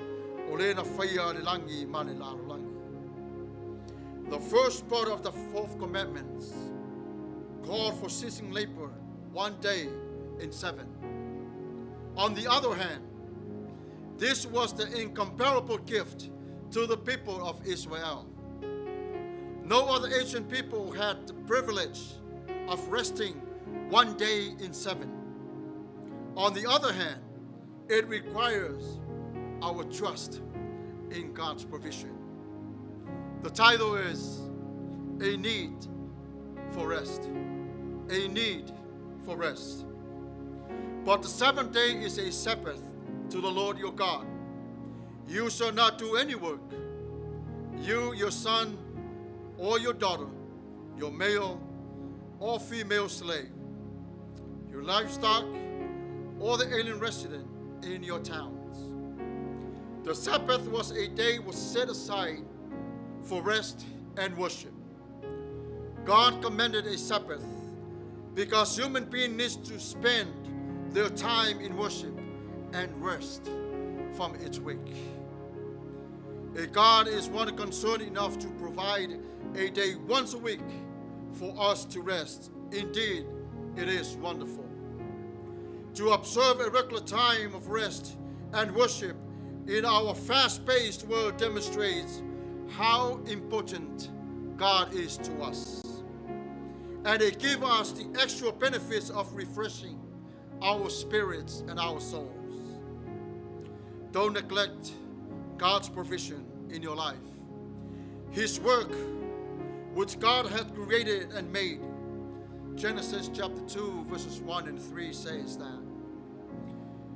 o le na whaia le langi ma le lalo langi. The first part of the fourth commandments called for ceasing labor 1 day in 7. On the other hand, this was the incomparable gift to the people of Israel. No other ancient people had the privilege of resting 1 day in 7. On the other hand, it requires our trust in God's provision. The title is A Need for Rest. A need for rest. But the 7th day is a Sabbath to the Lord your God. You shall not do any work. You, your son, or your daughter, your male or female slave, your livestock, or the alien resident in your towns. The Sabbath was a day was set aside for rest and worship. God commanded a Sabbath because human beings need to spend their time in worship and rest from its work. A God is one concerned enough to provide a day once a week for us to rest. Indeed, it is wonderful. To observe a regular time of rest and worship in our fast-paced world demonstrates how important God is to us. And it gives us the extra benefits of refreshing our spirits and our souls. Don't neglect God's provision in your life. His work, which God had created and made. Genesis chapter 2, verses 1 and 3 says that.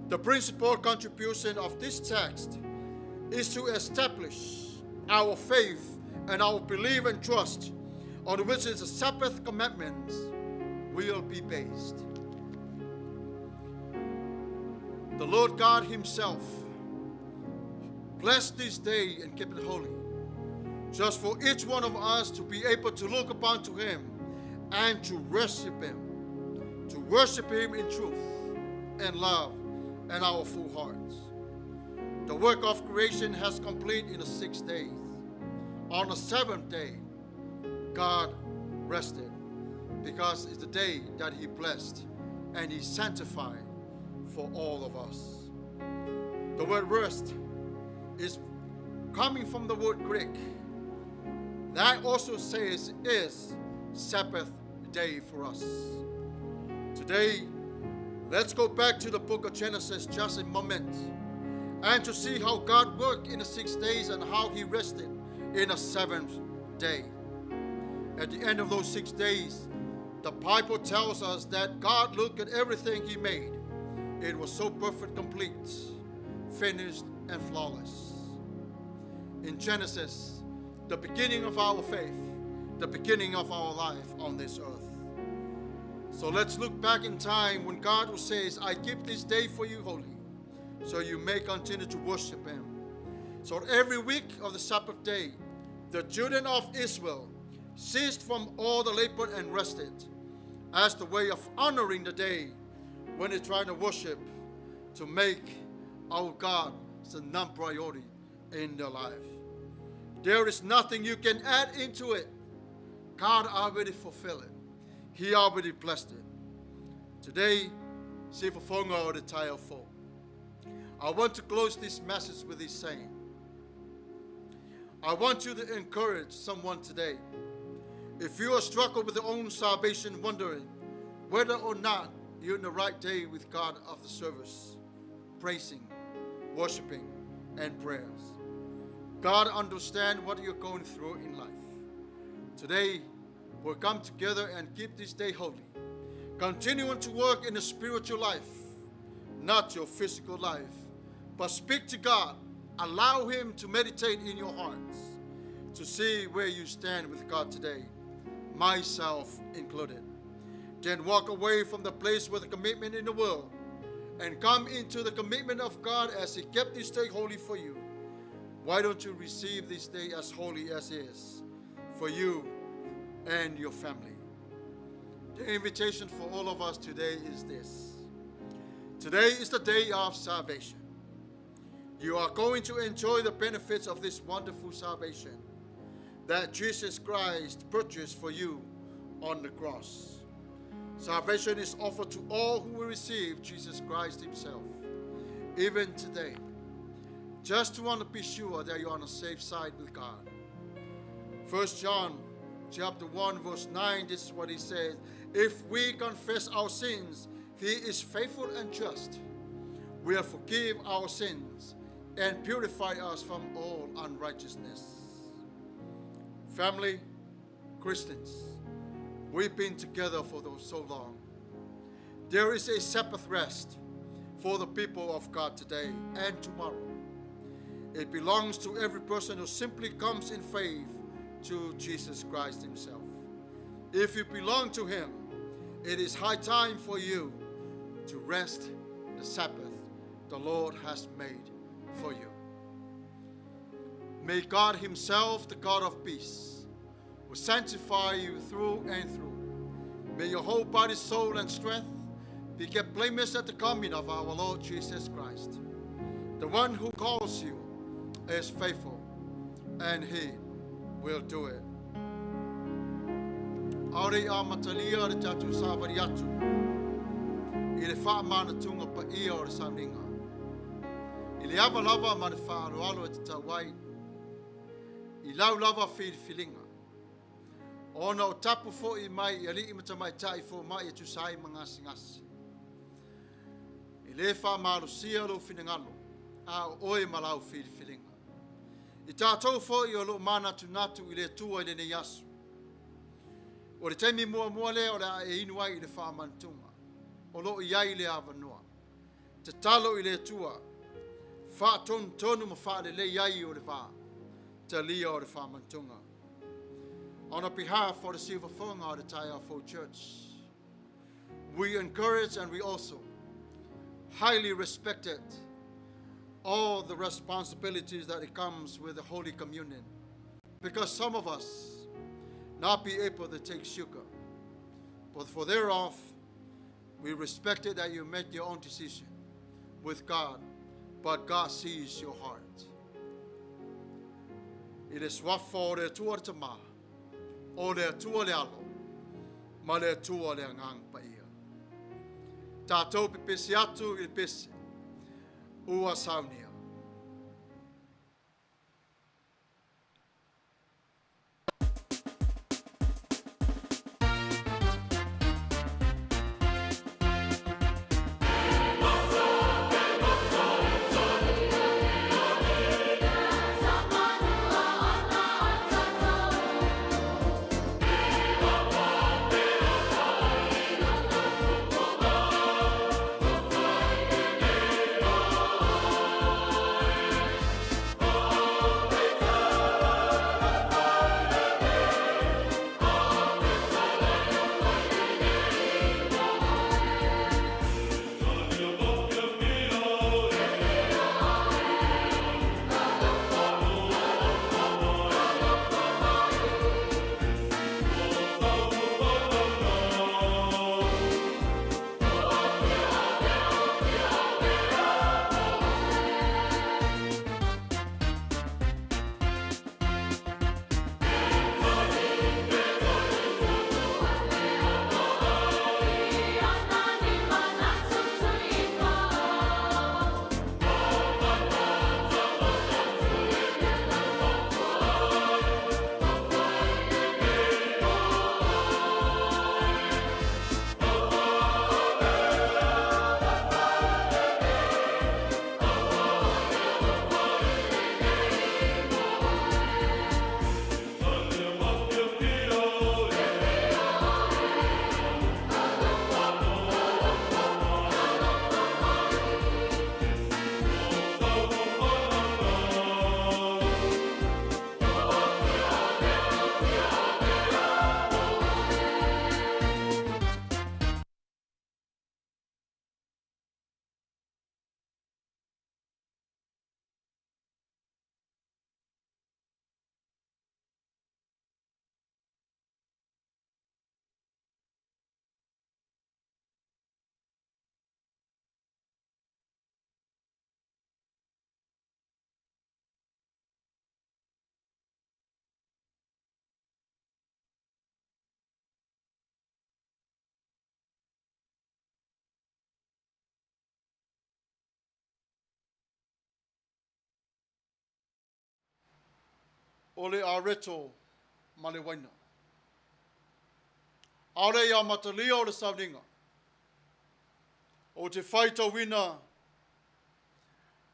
The principal contribution of this text is to establish our faith and our belief and trust on which the Sabbath commandments will be based. The Lord God himself blessed this day and kept it holy, just for each one of us to be able to look upon to him and to worship him in truth and love and our full hearts. The work of creation has completed in the 6 days. On the 7th day, God rested because it's the day that he blessed and he sanctified for all of us. The word rest is coming from the word Greek. That also says is Sabbath day for us. Today, let's go back to the book of Genesis just a moment and to see how God worked in the 6 days and how he rested in the 7th day. At the end of those 6 days, the Bible tells us that God looked at everything he made. It was so perfect, complete, finished, and flawless. In Genesis, the beginning of our faith, the beginning of our life on this earth. So let's look back in time when God says, I keep this day for you holy, so you may continue to worship him. So every week of the Sabbath day, the children of Israel ceased from all the labor and rested as the way of honoring the day when they try to worship, to make our God the non-priority in their life. There is nothing you can add into it. God already fulfilled it. He already blessed it. Today, see for Fonga or the tile folk. I want to close this message with this saying. I want you to encourage someone today. If you are struggling with your own salvation, wondering whether or not you're in the right day with God after service, praising, worshiping, and prayers. God understands what you're going through in life. Today, we'll come together and keep this day holy, continuing to work in the spiritual life, not your physical life, but speak to God. Allow Him to meditate in your hearts, to see where you stand with God today, myself included. Then walk away from the place with a commitment in the world and come into the commitment of God as He kept this day holy for you. Why don't you receive this day as holy as it is for you and your family? The invitation for all of us today is this. Today is the day of salvation. You are going to enjoy the benefits of this wonderful salvation that Jesus Christ purchased for you on the cross. Salvation is offered to all who will receive Jesus Christ Himself, even today. Just to want to be sure that you're on the safe side with God. 1 John chapter 1 verse 9, this is what he says. If we confess our sins, He is faithful and just. Will forgive our sins and purify us from all unrighteousness. Family, Christians, we've been together for so long. There is a Sabbath rest for the people of God today and tomorrow. It belongs to every person who simply comes in faith to Jesus Christ Himself. If you belong to Him, it is high time for you to rest the Sabbath the Lord has made for you. May God Himself, the God of peace, will sanctify you through and through. May your whole body, soul, and strength be kept blameless at the coming of our Lord Jesus Christ. The one who calls you is faithful, and He will do it. Aure a matalia re tatu savari atu. I le wha manatunga Paia o le Sauniga. I le awa lava ma le wha aloalo e te Tapua'i. I lau lava whiriwhiringa. Ona o tapu fo'i mai I ali I matamaitai fo mai e tusai mangasi-ngasi. I le wha malusia lo whinangalo. A o oe malau whiriwhiringa. I tātou fo'i o lo Manatu I le tua I le nei asu. O le taimi mua le o le e inu ai I le wha mantunga. O lo I ai le awanua. Te talo I le tua. Wha tonu ma wha le iai o le wha. Te lia o le wha mantunga. On behalf of the Silver Fonga of the Tatou Church, we encourage and we also highly respected all the responsibilities that it comes with the Holy Communion. Because some of us not be able to take sugar. But for thereof, we respect it that you make your own decision with God, but God sees your heart. It is what for the tua te ma, o le tua le alo, ma le tua le ngang Paia. Tatou pipisi atu I pisi, ua Saunia. o le areto ma le waina. Aore ia matalia o le Sauniga. O te whaita wina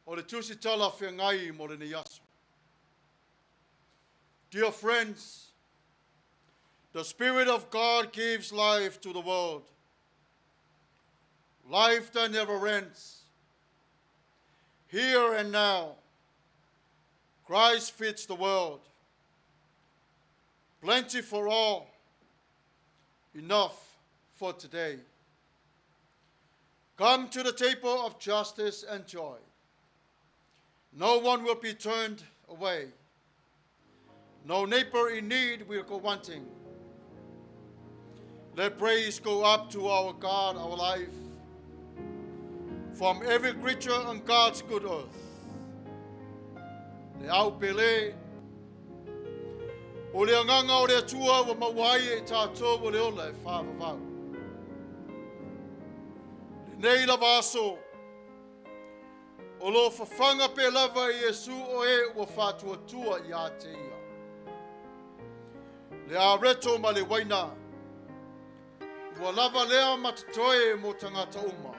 o le Tusi tala whiangai mo le niasu. Dear friends, the Spirit of God gives life to the world. Life that never ends. Here and now, Christ fits the world. Plenty for all, enough for today. Come to the table of justice and joy. No one will be turned away. No neighbor in need will go wanting. Let praise go up to our God, our life, from every creature on God's good earth. Le au pele, o le anganga o le atua wa mawai e Tatou o le ola e whawawau. Le nei la vaso, o lo whawhanga pe lava i Yesu o e wa whatuatua i a te ia. Le a reto ma le waina, ua lava lea matatoe mo tangata uma.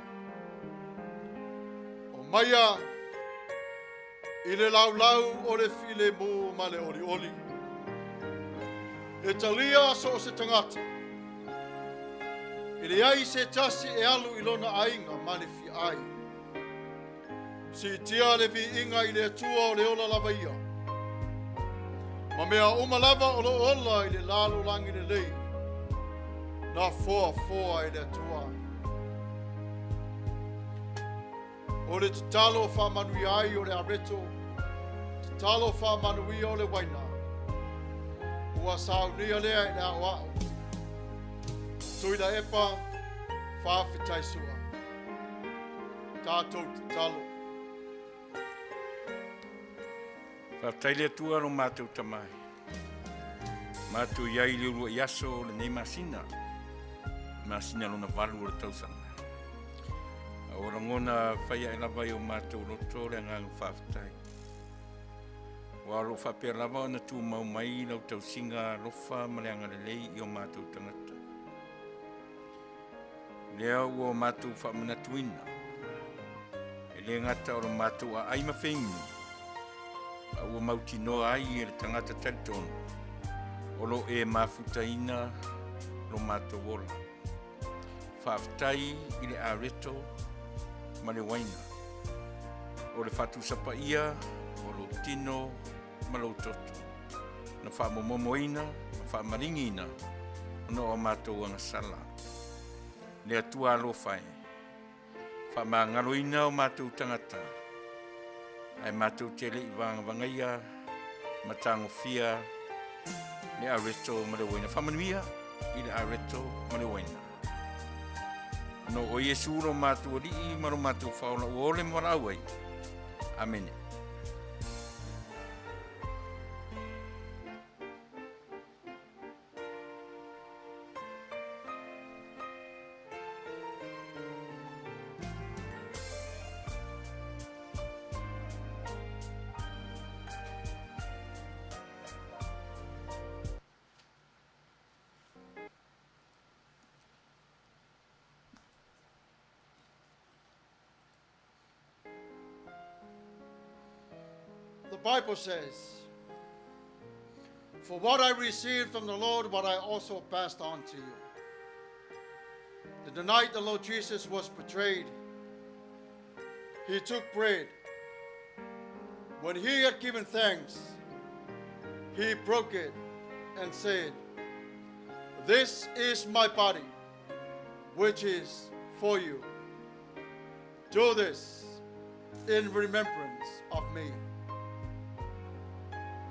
O Maia, i le laulau o le file mo ma le oli oli. E talia so o se tangata. I le ai se tasi e alu i lona ainga ma le fi ai. Si tia le vi inga i le atua o le ola lava ia. Ma mea uma lava o lo ola i le lalo langi le lei. Na foa i le atua. O le tatalo wha Manuia ai o le areto. Tatalo wha Manuia o le waina. Ua saunia lea i le awao. Tui la epa, whawhitai sua. Tatou tatalo. Whataile atua no mātou tamai. Mātou iai le urua iaso o le nei masina. Masina lona valu o le tausanga. O rangona whaia e lava i o mātou roto le angang whawhitai. Wa lo whapea lava o na tū mau mai lau tausinga lofa ma le anga le lei i o mātou tangata. Lea ua o mātou whamanatuina. E le ngata o mātou a aima whengi. Ua mauti noa ai e le tangata taritonu. O lo e Mafuta ina lo mātou ola. Whawhitai i le areto ma le waina. O le whatu Tapua'i, o lo tino ma lo toto. Na whamomomoina, na whamaringina, no o mātou anga sala. Le atua alo whae. Whamangaloina o mātou tangata. Ai mātou tele i vangaia, matango fia, le areto ma le waina. Manuia i le areto ma le waina. No o Yesu ro mātou rii ma ro mātou whaola o ole morawai. Amene. The Bible says, "For what I received from the Lord, what I also passed on to you." That the night the Lord Jesus was betrayed, he took bread. When he had given thanks, he broke it and said, "This is my body, which is for you. Do this in remembrance of me."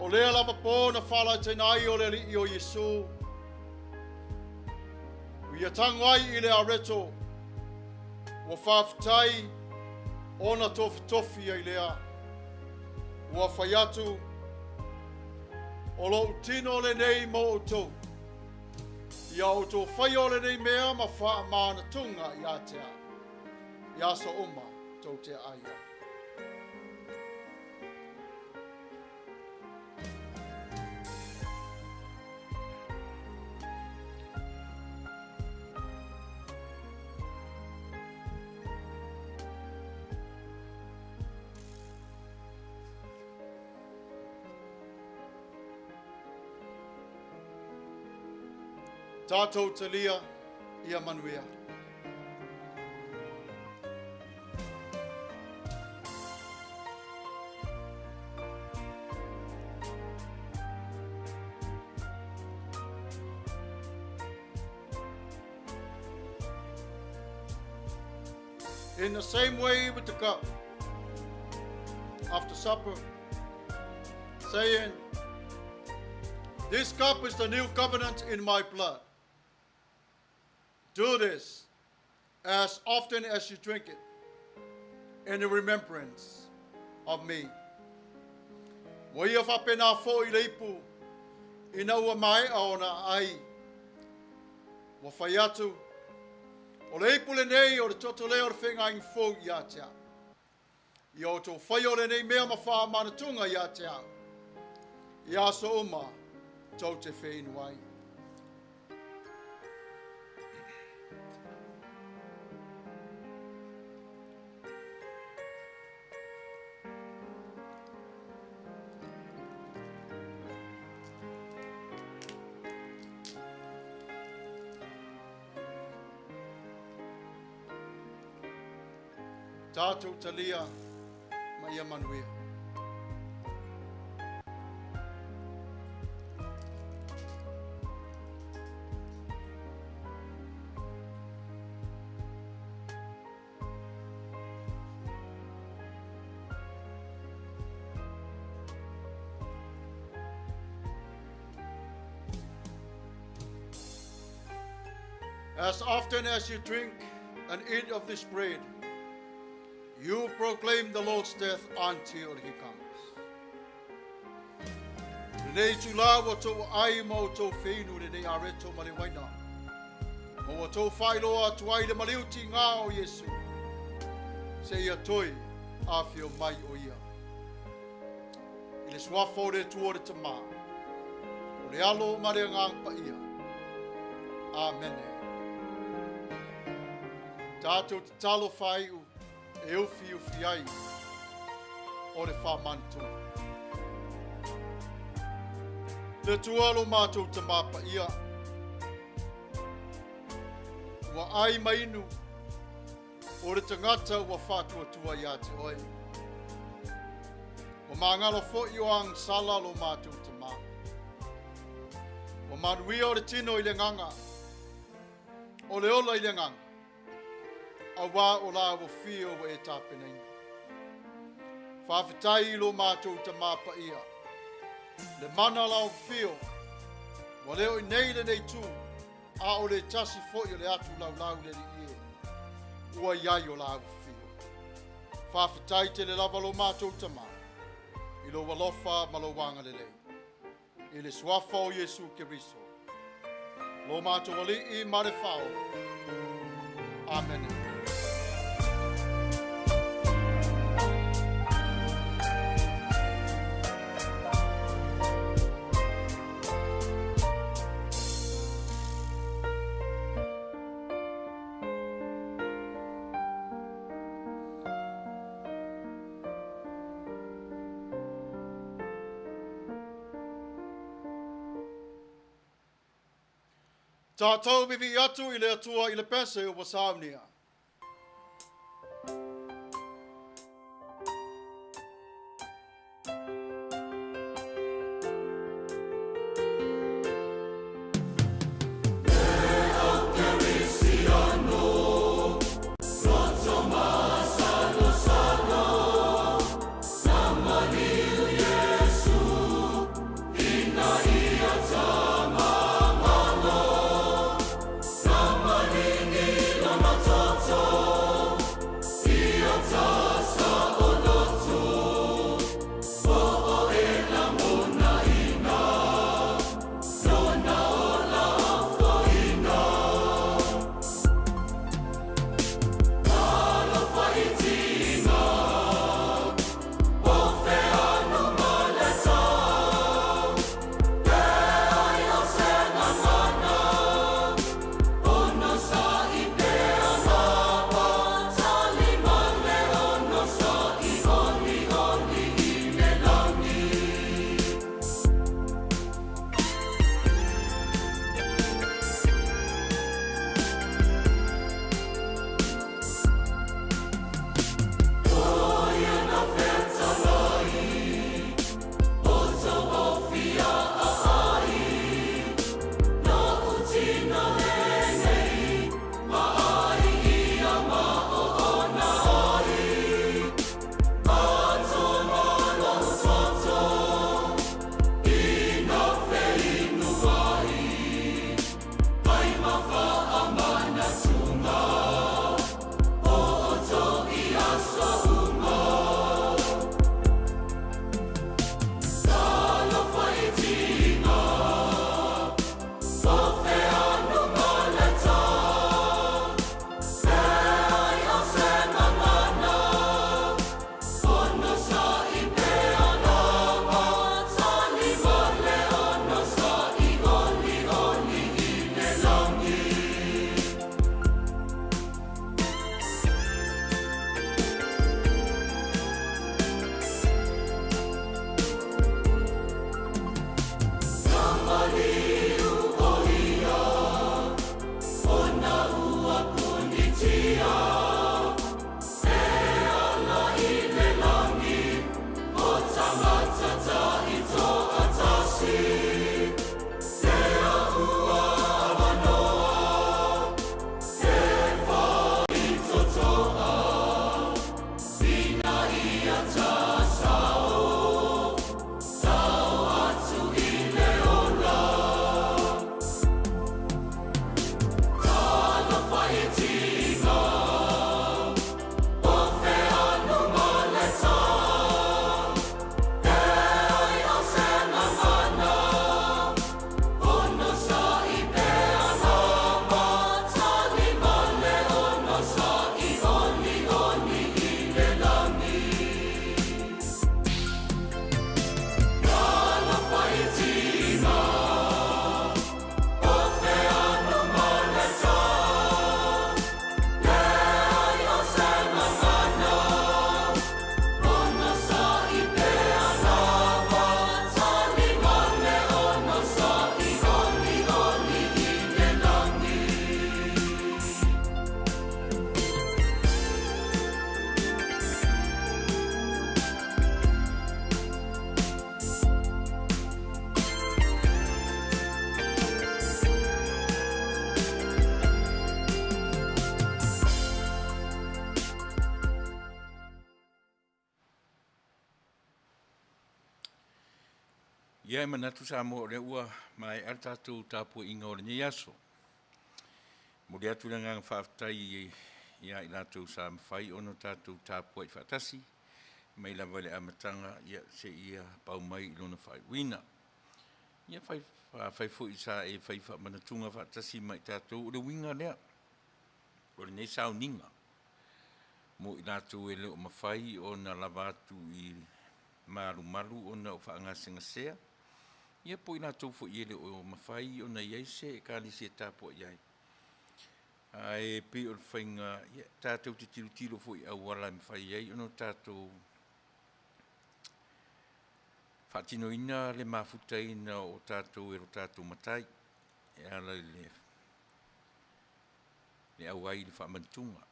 O lea lava po na whala tenai o le li o Yesu. Ia tangwai i le areto. Wa whawhitai o na tofi i lea. Wa whaiatu. O lo tino le nei mo utou. Ia o tō whai o le nei mea ma wha maana tunga i atea. Ia sa uma tō te aia. Tatou talia ia Manuia. In the same way with the cup, after supper, saying, "This cup is the new covenant in my blood. Do this as often as you drink it in the remembrance of me." Wa ia whapena fo I leipu ina ua mai a ona ai. Wa whai atu o leipu le nei o le toto leo le whenga in fo I a te au. I o tō whai o le nei mea mawha manatunga I a te au. I aso uma tau te wheinu ai. Tatou talia Maia Manuia. As often as you drink and eat of this bread, you proclaim the Lord's death until he comes. Renei tu la wa tō ai mo tō whenu renei areto ma le waina. Mo wa tō whailoa tu ai le maliuti ngā o Yesu. Se ia toi a whio mai o ia. I le swafo re tua re te mā. O le alo ma le ngang pa ia. Amene. Tatou te talo whai u. E ufi ai o le whamantu. Le tualo mātou te mapa ia. Wa ai mainu o le tangata wa whātua tua ia te oi. Wa mangalo fo i o ang sala lo mātou te mā. Wa Manuia o le tino I le nganga. O le ola I le nganga. A wā o la wa whio wa e tāpenei. Whawhitai lo mātou te māpa ia. Le mana lau whio. Wa leo I nei le nei tū. A o le tasi fo I le atu lau le li ie. Ua iai o la wa whio. Whawhitai te le lava lo mātou te mā. I lo walofa ma lo wanga le lei. I le swafa o Yesu Keriso. Lo mātou wali I ma le whao. Amene. Tatou vivi atu I le atua I le pese o Sauniga. Mafuta Ia manatu sa mo le ua mai al Tatou Tapua'i o le ni aso. Mo le atu langa whaafitai ia i lātou sa mawhai ono Tatou Tapua'i whaatasi. Mai la wale amatanga ia se ia pau mai i lona whai wina. Ia whai fui sa e whai wha manatunga whaatasi mai Tatou le winga lea. O le nei Sauniga. Mo i lātou e leo mawhai o na lavatu i maru o na o whaangasengasea. Ia po i lātou fo i ele o mawhai o na iei se e kālisi e Tapua'i ai. Ai pe o whainga, tātou te tiro fo i awala i mawhai ai, ono tātou whaatino ina le Mafuta ina o tātou e ro tātou matai, e ala le awai le whaamantunga.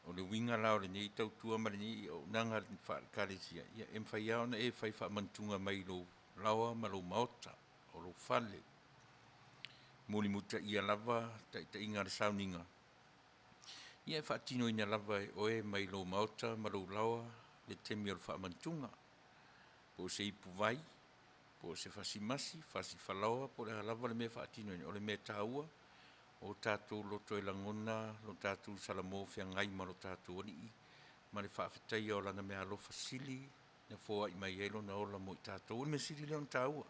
O le winga lao le nei tautua ma le nei o nanga le whaakalesia. Ia e mwhai au na e whai whaamantunga mai lo lawa ma lo maota o lo whale. Muli muta ia lava ta inga le Sauniga. Ia e whaatino ina lava e oe mai lo maota ma lo lawa le temi o le whaamantunga. Po se ipu vai, po se whasimasi, whalawa, po le lava le mea whaatino ina o le mea taua. O Tatou loto e langona, lo Tatou salamo whiangai ma lo Tatou alii, ma le whaafetai o lana mea alofa sili, na fōa i mai elo na ola mo i Tatou, me sili leon taua.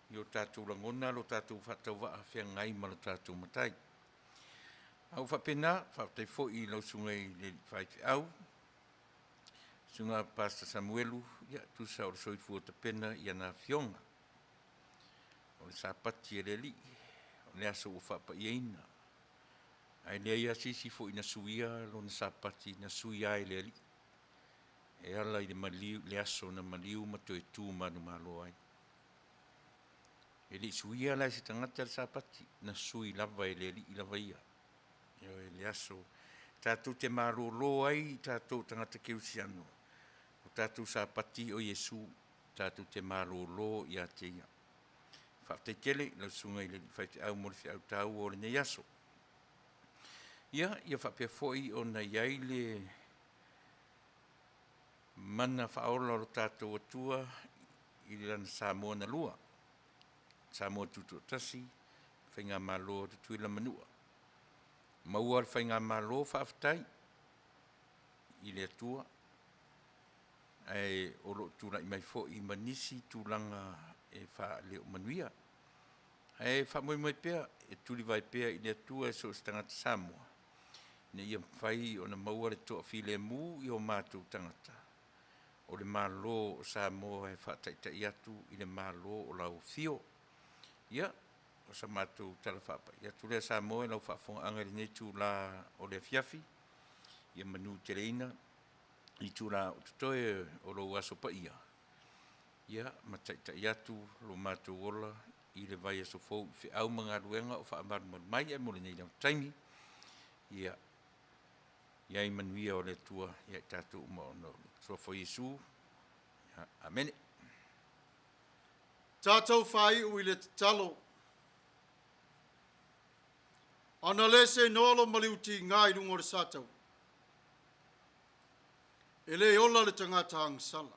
I o Tatou langona, lo Tatou whatau waa whiangai ma lo Tatou matai. Au whapena, whaafetai fo i lau sungai le whaifi au, sunga Pastor Samuelu, ia tusa o le soifu o tapena i ana fionga. O le sapati e le li. Le aso o whapaiena. Ai lea ia sisi fo ina suia lo na sapati na suia e lea li. E ala i le aso na maliu mato e tū manu malo ai. E li suia la se tangata le sapati na sui lava e lea li i lava ia. E le aso tātou te maro lo ai tātou tangata keusiano. O tātou sapati o Yesu tātou te maro lo ia te ia. Whaftai tele, lau sunga i le whaiti au mo le whi au tau o le nei aso. Ia whapea foi o na iai le mana whaola o tātou atua i le lana Samoa na lua. Samoa tutu o tasi, whainga malo o tutuila manua. Maua le whainga malo whaftai i le atua. Ai o lo tūra i mai foi manisi tūlanga e wha leo Manuia. E wha moi pēr, e tuli vai pēr i le atua e so Tagata Samoa. Ne ia mwhai o na maua le toa while mu i o mātou tangata. O le malo o Samoa e wha taitai atu i le malo o lau fio. Ia, o sa mātou tala whapa. Ia tule a Samoa e lau whaafonga anga le netu la o le fiafi. Ia manu te reina. I tūra o tutoe o lo aso Paia. Ia, mataitai atu lo mātou ola i le vai aso fau i au mga ruenga o whaamaru mai e mole nei lau taimi. Ia, i Manuia o le tua, ia i tātou umaono. Trofo Yesu, Amene. Tātou whai ui le talo. Ana lese nolo maliuti ngai rungo le sātou. E le ola le tangata angsala.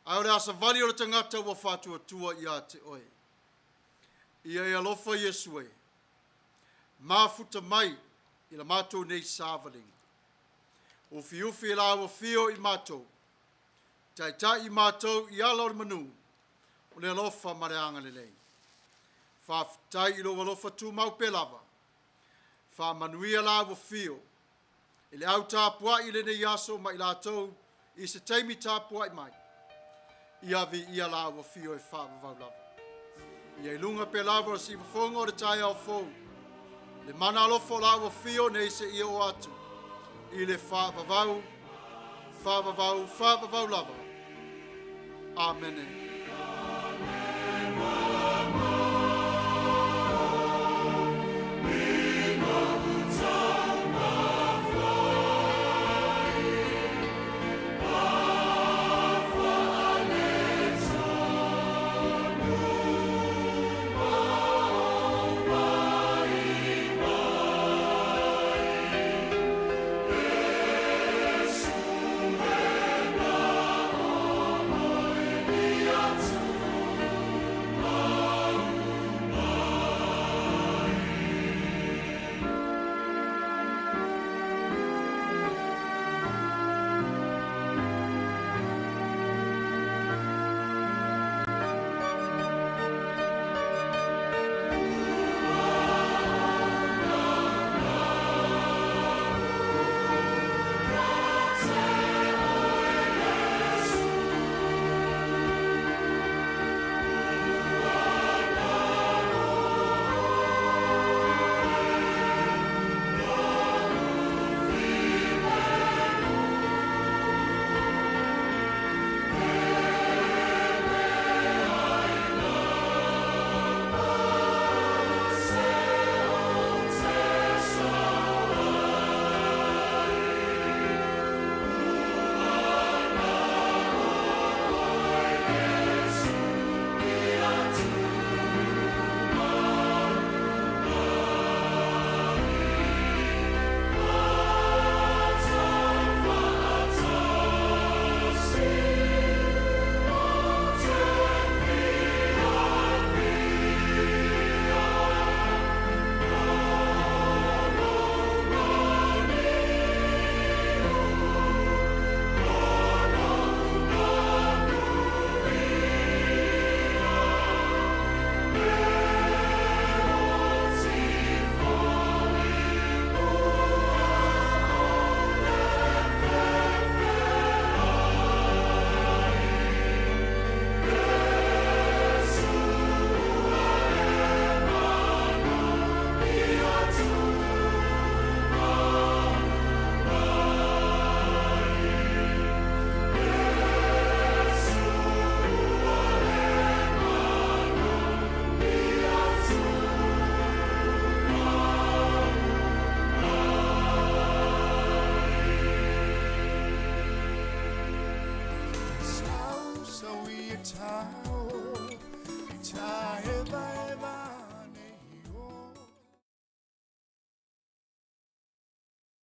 Ai ora asa vali o le tangata wa whatua tua ia te oe. Ia e alofa Yesu e. Mafuta mai i la mātou nei sāvaling. O fiufi la wa fio i mātou. Tai i mātou i ala o le manu. O le alofa mareanga le lei. Whaftai i lo alofa tu mau pelava. Wha manuia la wa fio. I le au Tapua'i le nei aso mai lātou i se teimi Tapua'i mai. Ia vi ia la wa fio e whaavavau lava. Ia i lunga pe lava o si wafonga o le tai au fou. Le mana alofo la wa fio nei se ia o atu. I le whaavavau lava. Amene.